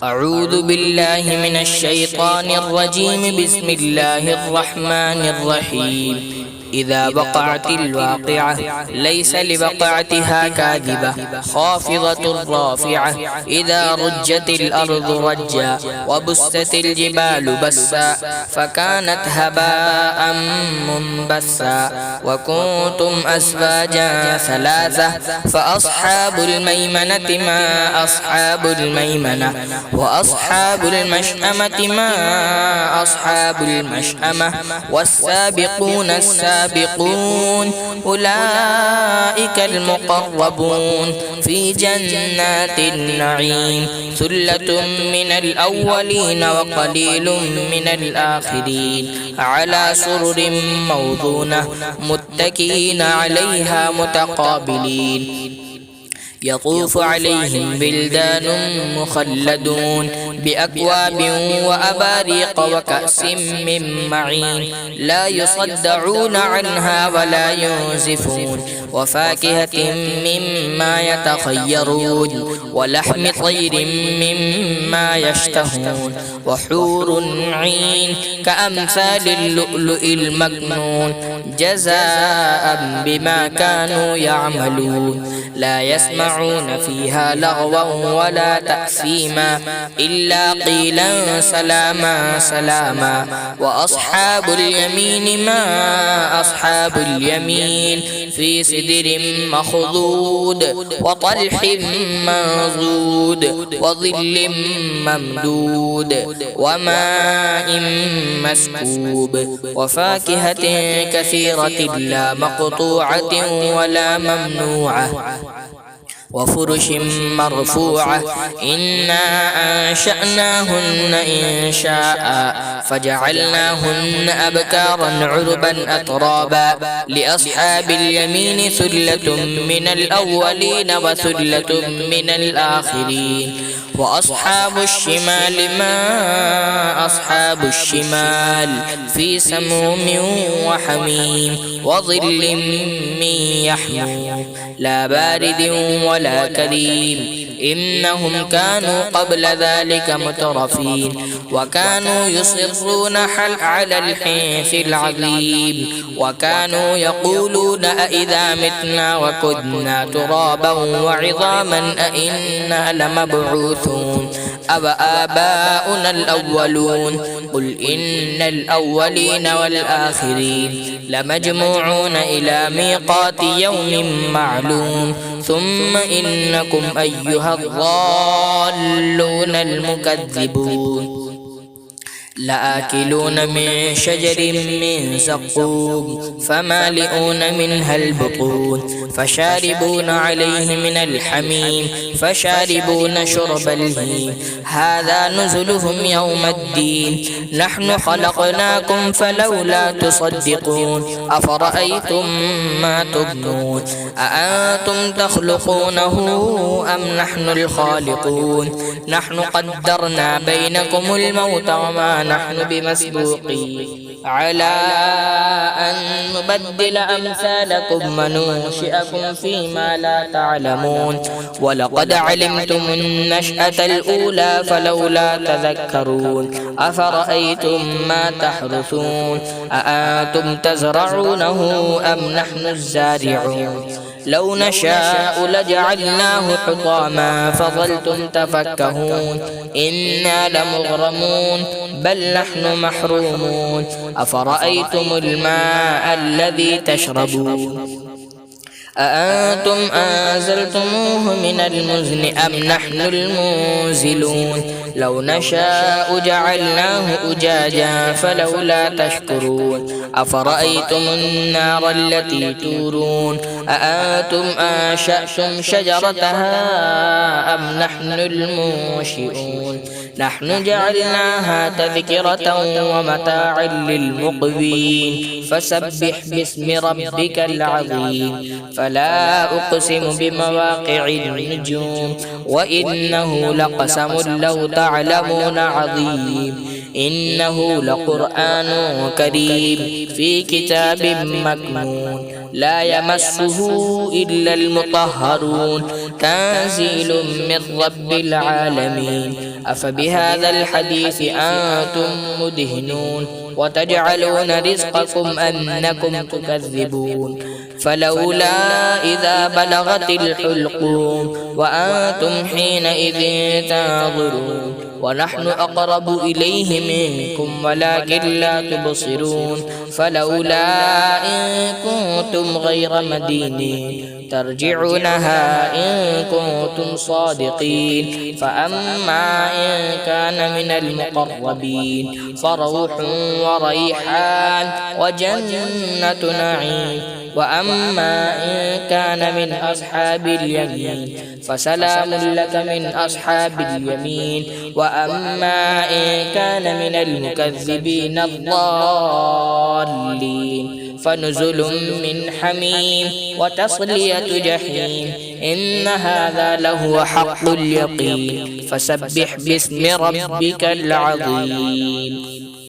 أعوذ بالله من الشيطان الرجيم. بسم الله الرحمن الرحيم. إذا وقعت الواقعة ليس لوقعتها كاذبة خافضة رافعة إذا رجت الأرض رجا وبست الجبال بسا فكانت هباء منبثا وكنتم أزواجا ثلاثة فأصحاب الميمنة ما أصحاب الميمنة وأصحاب المشأمة ما أصحاب المشأمة والسابقون السابقون أولئك المقربون في جنات النعيم ثلة من الأولين وقليل من الآخرين على سرر موضونة متكئين عليها متقابلين يطوف عليهم بلدان مخلدون بأكواب وأباريق وكأس من معين لا يصدعون عنها ولا ينزفون وفاكهة مما يتخيرون ولحم طير مما يشتهون وحور عين كأمثال اللؤلؤ المكنون جزاء بما كانوا يعملون لا يسمعون فيها لغوا ولا تأثيما إلا قيلا سلاما سلاما وأصحاب اليمين ما أصحاب اليمين في سدر مخضود وطلح منضود وظل ممدود وماء مسكوب وفاكهة كثيرة لا مقطوعة ولا ممنوعة وفرش مرفوعة إنا أنشأناهن إنشاء فجعلناهن أبكارا عربا أترابا لأصحاب اليمين ثلة من الأولين وثلة من الآخرين وأصحاب الشمال ما أصحاب الشمال في سموم وحميم وظل من يحموم لا بارد ولا كريم إنهم كانوا قبل ذلك مترفين وكانوا يصرون على الحنث العظيم وكانوا يقولون أإذا متنا وكنا ترابا وعظاما أإنا لمبعوثون أو آباؤنا الأولون قل إن الأولين والآخرين لمجموعون إلى ميقات يوم معلوم ثم إنكم أيها الضالون المكذبون لآكلون من شجر من زقوم فمالئون منها البطون فشاربون عليه من الحميم فشاربون شرب الهيم هذا نزلهم يوم الدين نحن خلقناكم فلولا تصدقون أفرأيتم ما تبنون أأنتم تخلقونه أم نحن الخالقون نحن قدرنا بينكم الموت وما نحن بمسبوقين على أن نبدل أمثالكم وننشئكم فيما لا تعلمون ولقد علمتم النشأة الأولى فلولا تذكرون أفرأيتم ما تحرثون أأنتم تزرعونه أم نحن الزارعون لو نشاء لجعلناه حطاما فظلتم تفكهون إنا لمغرمون بل نحن محرومون أفرأيتم الماء الذي تشربون أأنتم أنزلتموه من المزن أم نحن المنزلون لو نشاء جعلناه أجاجا فلولا تشكرون أفرأيتم النار التي تورون أأنتم أنشأتم شجرتها أم نحن المنشئون نحن جعلناها تذكرة ومتاعا للمقوين فسبح باسم ربك العظيم فلا أقسم بمواقع النجوم وإنه لقسم لو تعلمون عظيم إنه لقرآن كريم في كتاب مكنون لا يمسه إلا المطهرون تنزيل من رب العالمين. أفبهذا الحديث أنتم مدهنون وتجعلون رزقكم أنكم تكذبون. فلولا إذا بلغت الحلقوم وأنتم حينئذ تنظرون ونحن أقرب إليه منكم ولكن لا تبصرون. فلولا إن كنتم غير مدينين ترجعونها إن كنتم صادقين. فأما إن كان من المقربين فروح وريحان وجنة نعيم. وأما إن كان من أصحاب اليمين فسلام لك من أصحاب اليمين. وأما إن كان من المكذبين الضالين فنزل من حميم وتصلية جحيم. إن هذا لهو حق اليقين. فسبح باسم ربك العظيم.